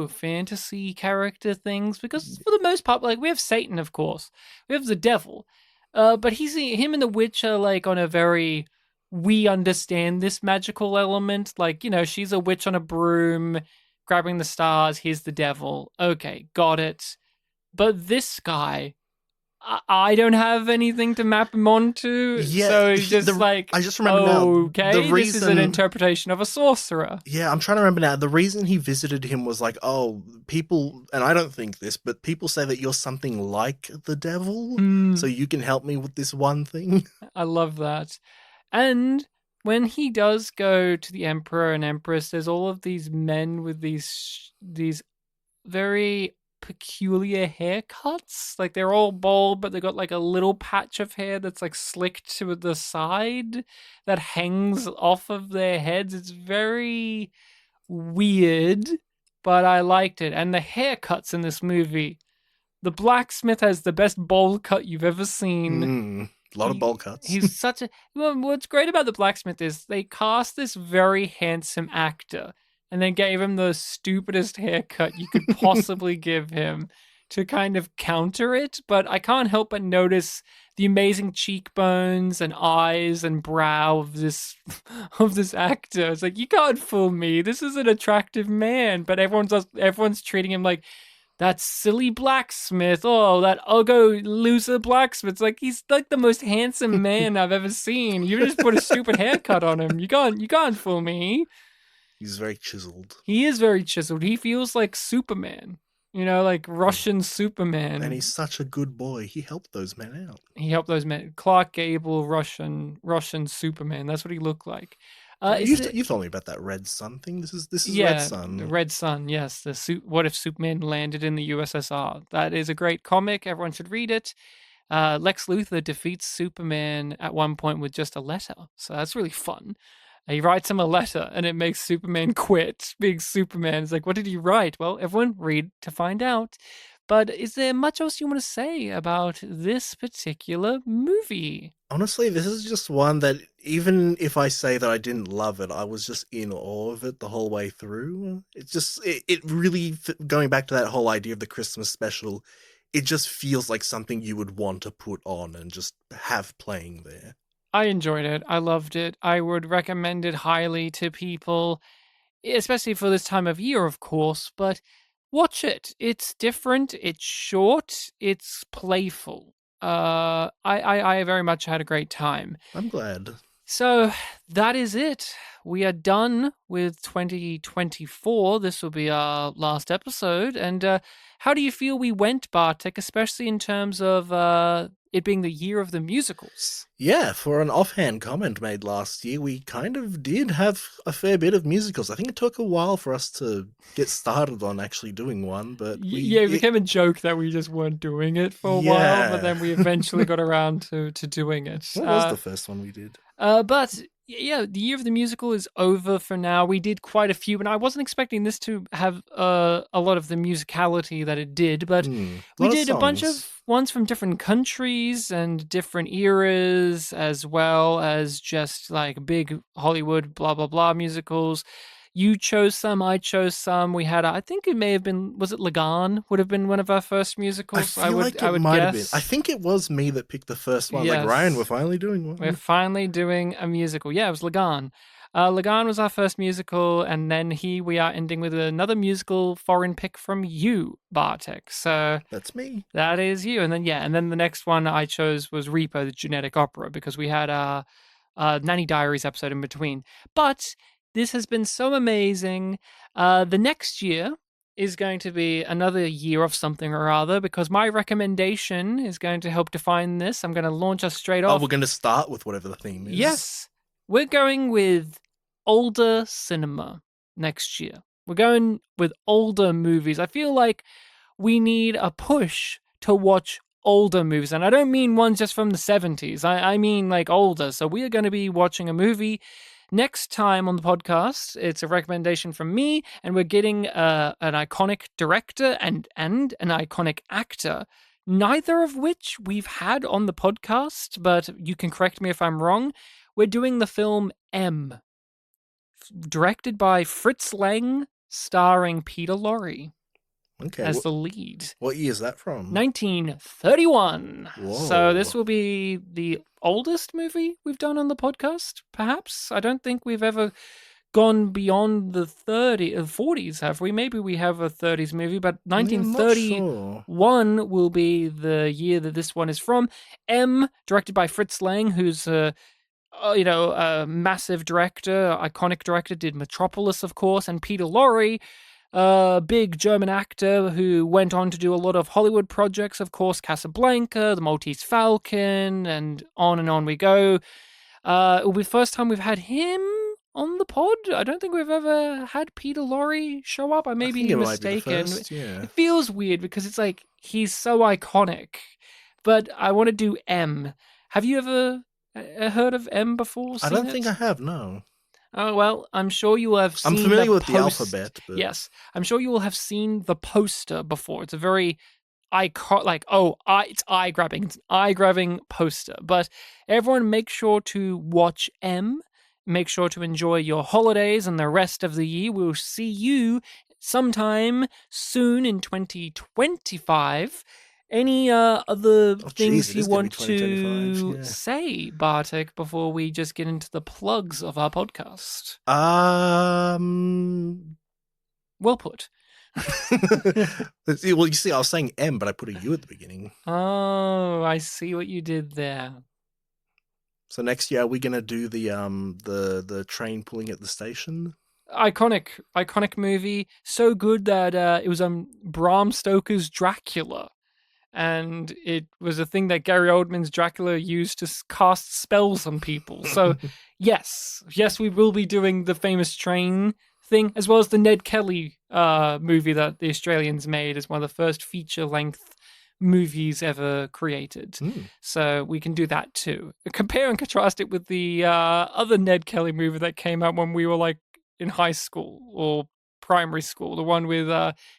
fantasy character things. Because for the most part, like we have Satan, of course, we have the devil, but him and the witch are like on a very we understand this magical element. Like she's a witch on a broom, grabbing the stars. Here's the devil. Okay, got it. But this guy, I don't have anything to map him onto, Yeah, so he's just like, I just remember now the okay, this is an reason. interpretation of a sorcerer. Yeah, I'm trying to remember now. The reason he visited him was like, oh, people, and I don't think this, but people say that you're something like the devil, so you can help me with this one thing. I love that. And when he does go to the Emperor and Empress, there's all of these men with these very peculiar haircuts. Like they're all bald, but they got like a little patch of hair that's like slicked to the side that hangs off of their heads. It's very weird, but I liked it. And the haircuts in this movie. The blacksmith has the best bowl cut you've ever seen. A lot of bowl cuts. He's such a. Well, what's great about the blacksmith is they cast this very handsome actor and then gave him the stupidest haircut you could possibly give him to kind of counter it. But I can't help but notice the amazing cheekbones and eyes and brow of this actor. It's like you can't fool me. This is an attractive man, but everyone's treating him like that silly blacksmith. Oh, that uggo loser blacksmith. It's like he's like the most handsome man I've ever seen. You just put a stupid haircut on him. You can't fool me. He's very chiseled. He is very chiseled. He feels like Superman. Like Russian And he's Superman. such a good boy. He helped those men out. He helped those men. Clark Gable, Russian Superman. That's what he looked like. Is it? You told me about that Red Sun thing. This is Red Yeah, the Sun. Red Sun. Yes, What if Superman landed in the USSR? That is a great comic. Everyone should read it. Lex Luthor defeats Superman at one point with just a letter, so that's really fun. He writes him a letter, and it makes Superman quit being Superman. It's like, what did he write? Well, everyone read to find out. But is there much else you want to say about this particular movie? Honestly, this is just one that even if I say that I didn't love it, I was just in awe of it the whole way through. It really, going back to that whole idea of the Christmas special, it just feels like something you would want to put on and just have playing there. I enjoyed it. I loved it. I would recommend it highly to people, especially for this time of year, of course. But watch it. It's different. It's short. It's playful. I very much had a great time. I'm glad. So that is it. We are done with 2024. This will be our last episode. And how do you feel we went, Bartek, especially in terms of it being the year of the musicals? Yeah, for an offhand comment made last year, we kind of did have a fair bit of musicals. I think it took a while for us to get started on actually doing one, but it became a joke that we just weren't doing it for a while, but then we eventually got around to doing it. What was the first one we did? But yeah, the year of the musical is over for now. We did quite a few, and I wasn't expecting this to have a lot of the musicality that it did, but we did a bunch of ones from different countries and different eras, as well as just like big Hollywood blah blah blah musicals. You chose some, I chose some. We had, I think it may have been, was it Lagan? Would have been one of our first musicals. I would guess. I think it was me that picked the first one. Yes. Like, Ryan, we're finally doing one. We're finally doing a musical. Yeah, it was Lagan. Lagan was our first musical, and then we are ending with another musical foreign pick from you, Bartek. So that's me. That is you. And then the next one I chose was Repo, the Genetic Opera, because we had a Nanny Diaries episode in between. But this has been so amazing. The next year is going to be another year of something or other, because my recommendation is going to help define this. I'm going to launch us straight off. We're going to start with whatever the theme is. Yes. We're going with older cinema next year. We're going with older movies. I feel like we need a push to watch older movies. And I don't mean ones just from the 70s. I mean like older. So we are going to be watching a movie next time on the podcast. It's a recommendation from me, and we're getting an iconic director and an iconic actor, neither of which we've had on the podcast, but you can correct me if I'm wrong. We're doing the film M, directed by Fritz Lang, starring Peter Lorre as the lead. What year is that from? 1931. Whoa. So this will be the oldest movie we've done on the podcast, perhaps. I don't think we've ever gone beyond the 40s, have we? Maybe we have a 30s movie, but 1931 will be the year that this one is from. M, directed by Fritz Lang, who's a massive director, iconic director, did Metropolis, of course, and Peter Lorre, a big German actor who went on to do a lot of Hollywood projects, of course, Casablanca, The Maltese Falcon, and on we go. It will be the first time we've had him on the pod. I don't think we've ever had Peter Lorre show up. I may be mistaken. It feels weird because it's like he's so iconic. But I want to do M. Have you ever heard of M before? I don't think I have, no. Oh, well, I'm sure you will have seen I'm familiar with the alphabet. But... Yes, I'm sure you will have seen the poster before. It's a very it's eye-grabbing. It's an eye-grabbing poster. But everyone make sure to watch M. Make sure to enjoy your holidays and the rest of the year. We'll see you sometime soon in 2025. Any other things you want to say, Bartek, before we just get into the plugs of our podcast? Well put. Well, you see, I was saying M, but I put a U at the beginning. Oh, I see what you did there. So next year, are we gonna do the train pulling at the station? Iconic movie. So good that it was Bram Stoker's Dracula. And it was a thing that Gary Oldman's Dracula used to cast spells on people. So, yes, we will be doing the famous train thing, as well as the Ned Kelly movie that the Australians made as one of the first feature-length movies ever created. Mm. So we can do that too. Compare and contrast it with the other Ned Kelly movie that came out when we were like in high school or primary school, the one with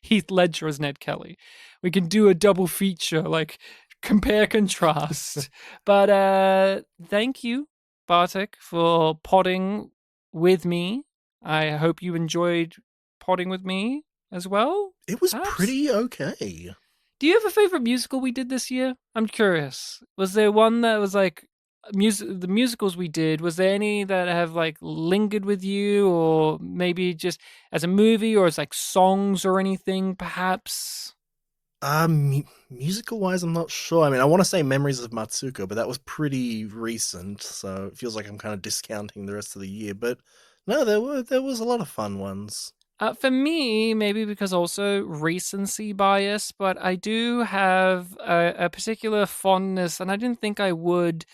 Heath Ledger as Ned Kelly. We can do a double feature, like compare contrast. But thank you, Bartek, for podding with me. I hope you enjoyed podding with me as well. It was perhaps? pretty okay. Do you have a favorite musical we did this year? I'm curious. Was there one that was like the musicals we did? Was there any that have like lingered with you, or maybe just as a movie, or as like songs or anything, perhaps? Musical wise, I'm not sure. I mean, I want to say Memories of Matsuko, but that was pretty recent, so it feels like I'm kind of discounting the rest of the year. But no, there was a lot of fun ones. For me, maybe because also recency bias, but I do have a particular fondness, and I didn't think I would,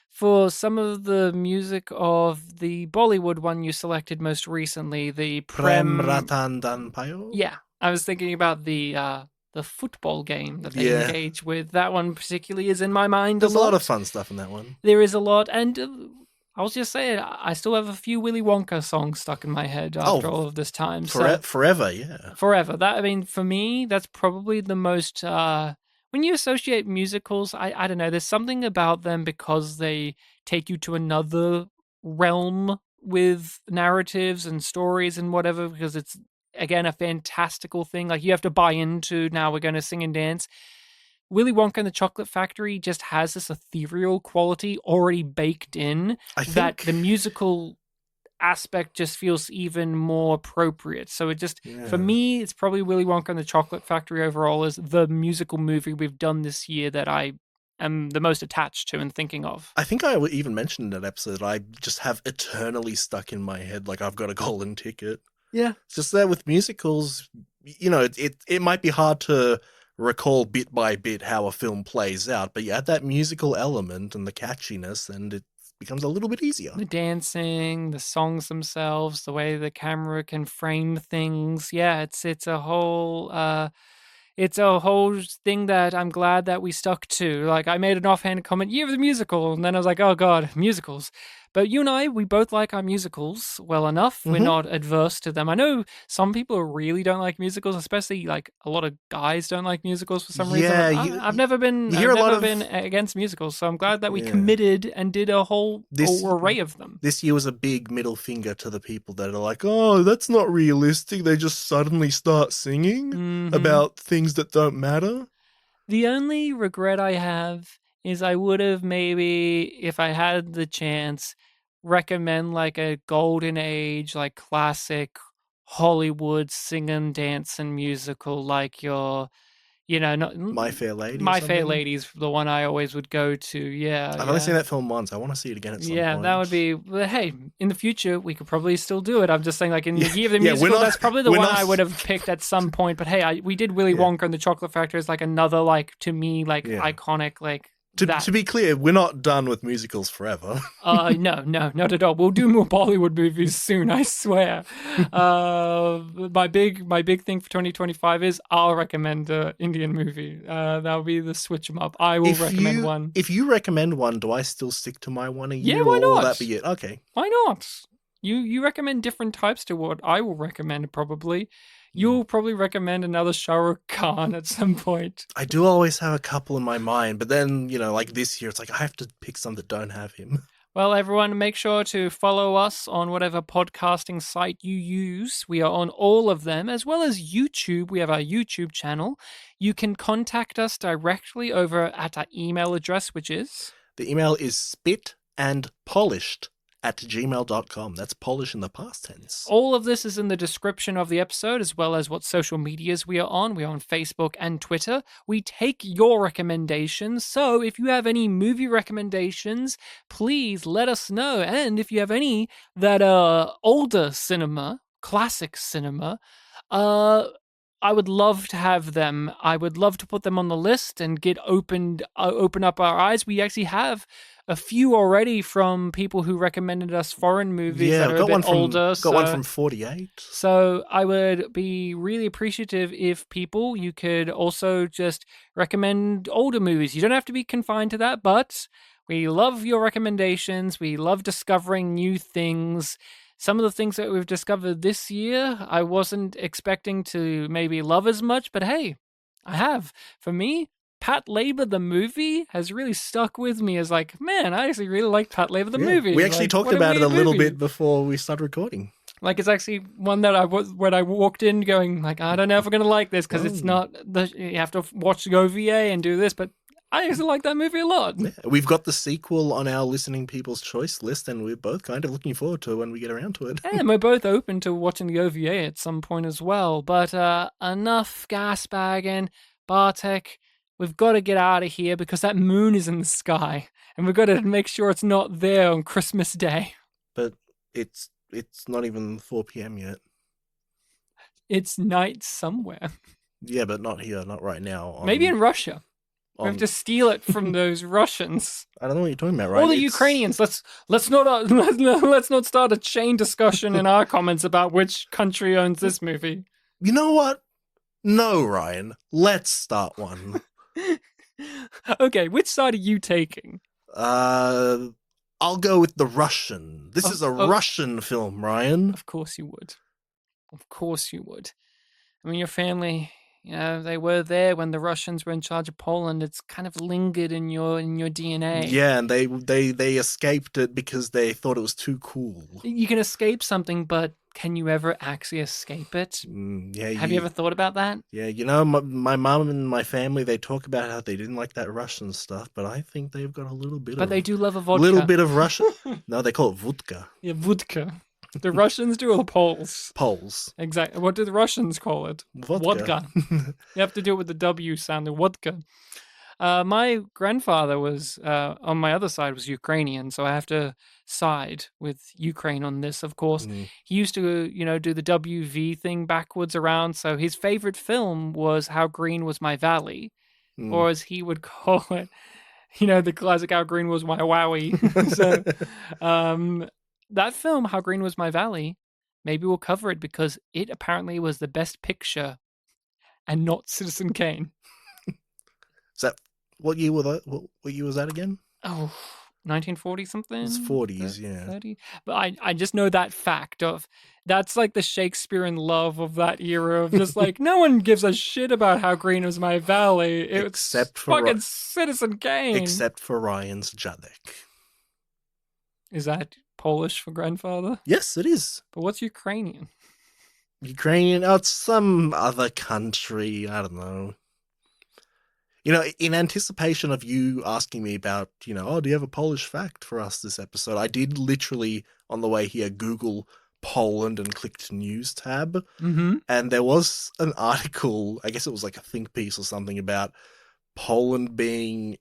for some of the music of the Bollywood one you selected most recently, the Prem Prem. Ratan Dan Payo? Yeah, I was thinking about the football game that they Yeah. engage with. That one particularly is in my mind. There's a lot of fun stuff in that one. There is a lot, and I'll just say it. I still have a few Willy Wonka songs stuck in my head after all of this time. Forever, yeah. Forever. That, I mean, for me, that's probably the most. When you associate musicals, I don't know. There's something about them because they take you to another realm with narratives and stories and whatever. Because it's again a fantastical thing. Like you have to buy into. Now we're going to sing and dance. Willy Wonka and the Chocolate Factory just has this ethereal quality already baked in that the musical aspect just feels even more appropriate. So it just, for me, it's probably Willy Wonka and the Chocolate Factory overall is the musical movie we've done this year that I am the most attached to and thinking of. I think I even mentioned in that episode that I just have eternally stuck in my head like I've got a golden ticket. Yeah. It's just that with musicals, you know, it might be hard to recall bit by bit how a film plays out, but you add that musical element and the catchiness and it becomes a little bit easier. The dancing, the songs themselves, the way the camera can frame things. Yeah, it's a whole thing that I'm glad that we stuck to. Like I made an offhand comment, year of the musical, and then I was like, oh god, musicals. But you and I, we both like our musicals well enough. We're not adverse to them. I know some people really don't like musicals, especially like a lot of guys don't like musicals for some reason. I've never been against musicals, so I'm glad that we committed and did a whole array of them. This year was a big middle finger to the people that are like, oh, that's not realistic. They just suddenly start singing about things that don't matter. The only regret I have is I would have maybe, if I had the chance, recommend like a golden age, like classic Hollywood sing and dance and musical, like your, you know, not My Fair Lady. My Fair Lady's the one I always would go to. Yeah, I've only seen that film once. I want to see it again at some point. Yeah, that would be. But hey, in the future we could probably still do it. I'm just saying, like in the year of the musical, that's probably the one I would have picked at some point. But hey, we did Willy Wonka and the Chocolate Factory as like another, like to me, like iconic, like. To be clear, we're not done with musicals forever. No, not at all. We'll do more Bollywood movies soon, I swear. My big thing for 2025 is I'll recommend an Indian movie. That'll be the switch 'em up. I will recommend one. If you recommend one, do I still stick to my one a year? Yeah, why not? Or will that be it? Okay. Why not? You recommend different types to what I will recommend probably. You'll probably recommend another Shah Rukh Khan at some point. I do always have a couple in my mind, but then, you know, like this year, it's like I have to pick some that don't have him. Well, everyone, make sure to follow us on whatever podcasting site you use. We are on all of them, as well as YouTube. We have our YouTube channel. You can contact us directly over at our email address, which is... The email is spitandpolished gmail.com. That's Polish in the past tense. All of this is in the description of the episode, as well as what social medias we are on. We are on Facebook and Twitter. We take your recommendations. So if you have any movie recommendations, please let us know. And if you have any that are older cinema, classic cinema, I would love to have them. I would love to put them on the list and open up our eyes. We actually have a few already from people who recommended us foreign movies that are a bit older. Got one from 48. So I would be really appreciative if you could also just recommend older movies. You don't have to be confined to that, but we love your recommendations. We love discovering new things. Some of the things that we've discovered this year, I wasn't expecting to maybe love as much, but hey, I have. For me, Pat Labor the movie has really stuck with me as like, man, I actually really like Pat Labor the movie. We actually talked about it a little bit before we started recording. Like, it's actually one that when I walked in going, like, I don't know if I'm going to like this because it's not, you have to watch the OVA and do this, but I actually like that movie a lot. Yeah, we've got the sequel on our listening people's choice list, and we're both kind of looking forward to it when we get around to it. And we're both open to watching the OVA at some point as well. But enough gas bagging. Bartek, we've got to get out of here because that moon is in the sky, and we've got to make sure it's not there on Christmas Day. But it's not even 4 p.m. yet. It's night somewhere. Yeah, but not here, not right now. Maybe in Russia. We have to steal it from those Russians. I don't know what you're talking about, right? Or the Ukrainians. Let's not start a chain discussion in our comments about which country owns this movie. You know what? No, Ryan. Let's start one. Okay, which side are you taking? I'll go with the Russian. This is a Russian film, Ryan. Of course you would. Of course you would. I mean, your family, they were there when the Russians were in charge of Poland. It's kind of lingered in your DNA. Yeah, and they escaped it because they thought it was too cool. You can escape something, but can you ever actually escape it? Yeah. Have you ever thought about that? Yeah, my mom and my family, they talk about how they didn't like that Russian stuff, but I think they've got a little bit But they do love a vodka. Little bit of Russian. No, they call it vodka. Yeah, vodka. The Russians do, or the Poles? Poles. Exactly. What do the Russians call it? Vodka. You have to do it with the W sound, the vodka. My grandfather was, on my other side, was Ukrainian, so I have to side with Ukraine on this, of course. He used to, do the WV thing backwards around, so his favorite film was How Green Was My Valley, or as he would call it, the classic How Green Was My Wowie. So, that film, How Green Was My Valley, maybe we'll cover it because it apparently was the best picture and not Citizen Kane. Is that what year was that? What year was that again? Oh, 1940 something. It's 40s, yeah. 30. But I just know that fact of that's like the Shakespearean love of that era of just like no one gives a shit about How Green Was My Valley. Except for fucking Citizen Kane. Except for Ryan's Jadek. Is that Polish for grandfather? Yes, it is. But what's Ukrainian? Ukrainian? Oh, it's some other country. I don't know. In anticipation of you asking me about, do you have a Polish fact for us this episode? I did literally, on the way here, Google Poland and clicked news tab. Mm-hmm. And there was an article, I guess it was like a think piece or something about Poland being,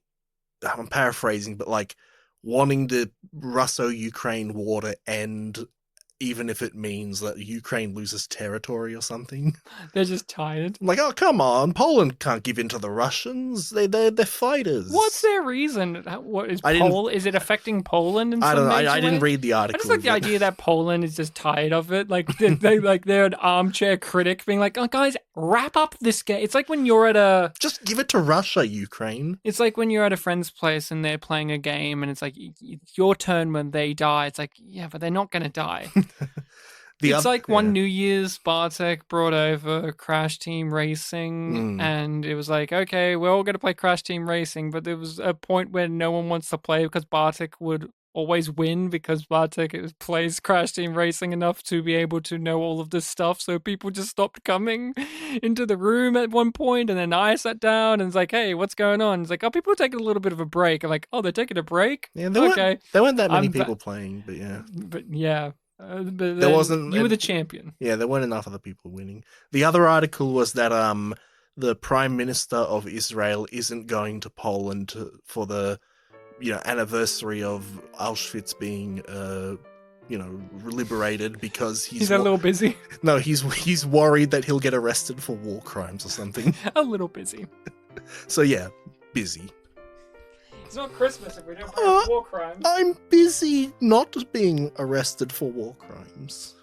I'm paraphrasing, but like wanting the Russo-Ukraine war to end, even if it means that Ukraine loses territory or something. They're just tired. I'm like, oh, come on. Poland can't give in to the Russians. They're fighters. What's their reason? What is Is it affecting Poland in some I don't know. major I didn't way? read the article. I just like the idea that Poland is just tired of it. Like, they're an armchair critic being like, oh, guys, wrap up this game. It's like when you're at a... Just give it to Russia, Ukraine. It's like when you're at a friend's place and they're playing a game and it's like, it's your turn when they die. It's like, yeah, but they're not going to die. One New Year's, Bartek brought over Crash Team Racing, and it was like, okay, we're all going to play Crash Team Racing, but there was a point where no one wants to play because Bartek would always win because Bartek plays Crash Team Racing enough to be able to know all of this stuff. So people just stopped coming into the room at one point, and then I sat down and it's like, "Hey, what's going on?" It's like, "Oh, people are taking a little bit of a break." I'm like, "Oh, they're taking a break? Yeah, Okay." there weren't that many I'm people playing, but yeah. But yeah, but There then wasn't you were the champion. Yeah, there weren't enough other people winning. The other article was that the Prime Minister of Israel isn't going to Poland for the anniversary of Auschwitz being liberated because He's a little busy. no, he's worried that he'll get arrested for war crimes or something. A little busy. So yeah, busy. It's not Christmas if we don't have war crimes. I'm busy not being arrested for war crimes.